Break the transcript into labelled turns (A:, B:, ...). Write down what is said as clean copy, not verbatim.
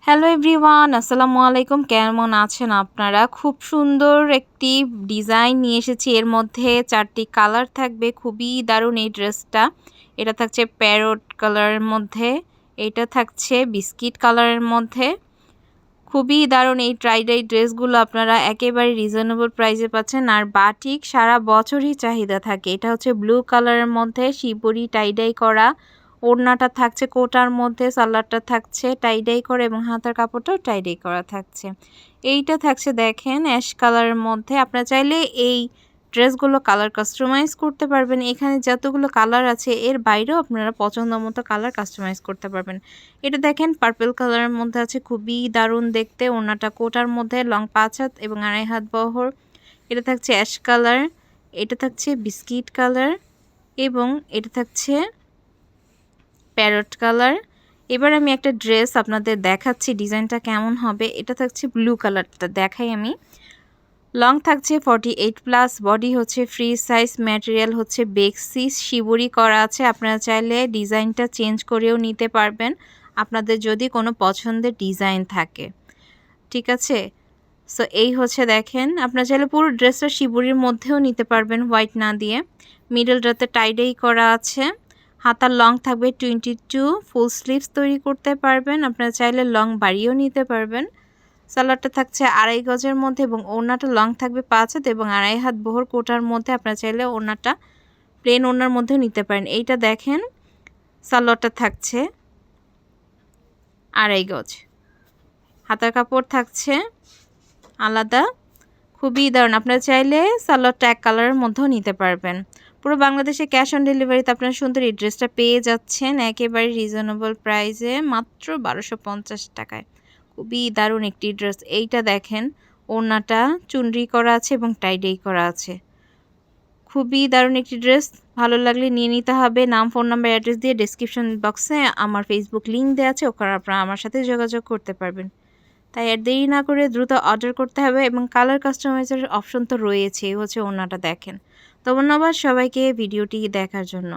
A: Hello everyone, আসসালামু আলাইকুম। কেমন আছেন আপনারা? খুব সুন্দর একটি ডিজাইন নিয়ে এসেছি। এর মধ্যে 4টি কালার থাকবে। খুবই দারুণ এই ড্রেসটা। এটা থাকছে প্যারট কালারের মধ্যে, এটা থাকছে বিস্কিট কালারের মধ্যে। খুবই দারুণ এই টাই-ডাই ড্রেসগুলো আপনারা একেবারে রিজনেবল প্রাইসে পাচ্ছেন। আর বাটিক সারা বছরই চাহিদা থাকে। এটা হচ্ছে ব্লু কালারের মধ্যে শিবরি টাই-ডাই করা। ওড়নাটা থাকছে কোটার মধ্যে, সালোয়ারটা থাকছে টাই-ডাই করা এবং হাতার কাপড়টাও টাই-ডাই করা থাকছে। এইটা থাকছে দেখেন অ্যাশ কালারের মধ্যে। আপনারা চাইলে এই ড্রেসগুলো কালার কাস্টমাইজ করতে পারবেন। এখানে যতগুলো কালার আছে এর বাইরেও আপনারা পছন্দ মতো কালার কাস্টমাইজ করতে পারবেন। এটা দেখেন পার্পল কালারের মধ্যে আছে, খুবই দারুণ দেখতে। ওড়নাটা কোটার মধ্যে, লং 5 হাত এবং 2.5 হাত বহর। এটা থাকছে অ্যাশ কালার, এটা থাকছে বিস্কিট কালার এবং এটা থাকছে প্যারট কালার। এবার আমি একটা ড্রেস আপনাদের দেখাচ্ছি ডিজাইনটা কেমন হবে। এটা থাকছে ব্লু কালারটা দেখাই আমি। লং থাকছে 48+, বডি হচ্ছে ফ্রি সাইজ, ম্যাটেরিয়াল হচ্ছে বেক্সি, শিবরি করা আছে। আপনারা চাইলে ডিজাইনটা চেঞ্জ করেও নিতে পারবেন আপনাদের যদি কোনো পছন্দের ডিজাইন থাকে, ঠিক আছে। সো এই হচ্ছে দেখেন, আপনারা চাইলে পুরো ড্রেসটা শিবরির মধ্যেও নিতে পারবেন হোয়াইট না দিয়ে। মিডলটাতে টাই-ডাই করা আছে। হাতার লং থাকবে 22, ফুল স্লিভস তৈরি করতে পারবেন। আপনারা চাইলে লং বাড়িয়েও নিতে পারবেন। সালোয়ারটা থাকছে 2.5 গজের মধ্যে এবং ওড়নাটা লং থাকবে 5 হাত এবং 2.5 হাত বহর কোটার মধ্যে। আপনারা চাইলে ওড়নাটা প্লেন ওড়নার মধ্যেও নিতে পারেন। এইটা দেখেন সালোয়ারটা থাকছে 2.5 গজ, হাতার কাপড় থাকছে আলাদা। খুবই দারুণ। আপনারা চাইলে সালোয়ারটা এক কালারের মধ্যেও নিতে পারবেন। পুরো বাংলাদেশে ক্যাশ অন ডেলিভারিতে আপনারা সুন্দর এই ড্রেসটা পেয়ে যাচ্ছেন একেবারে রিজনেবল প্রাইসে, মাত্র 1250 টাকায়। খুবই দারুণ একটি ড্রেস। এইটা দেখেন ওড়নাটা চুনরি করা আছে এবং টাই-ডাই করা আছে। খুবই দারুণ একটি ড্রেস। ভালো লাগলে নিয়ে নিতে হবে। নাম, ফোন নাম্বার, অ্যাড্রেস দিয়ে ডেসক্রিপশন বক্সে আমার ফেসবুক লিঙ্ক দেওয়া আছে, ওখানে আপনারা আমার সাথে যোগাযোগ করতে পারবেন। তাই আর দেরি না করে দ্রুত অর্ডার করতে হবে এবং কালার কাস্টমাইজের অপশন তো রয়েছেই। হচ্ছে ওড়নাটা দেখেন। ধন্যবাদ সবাইকে ভিডিওটি দেখার জন্য।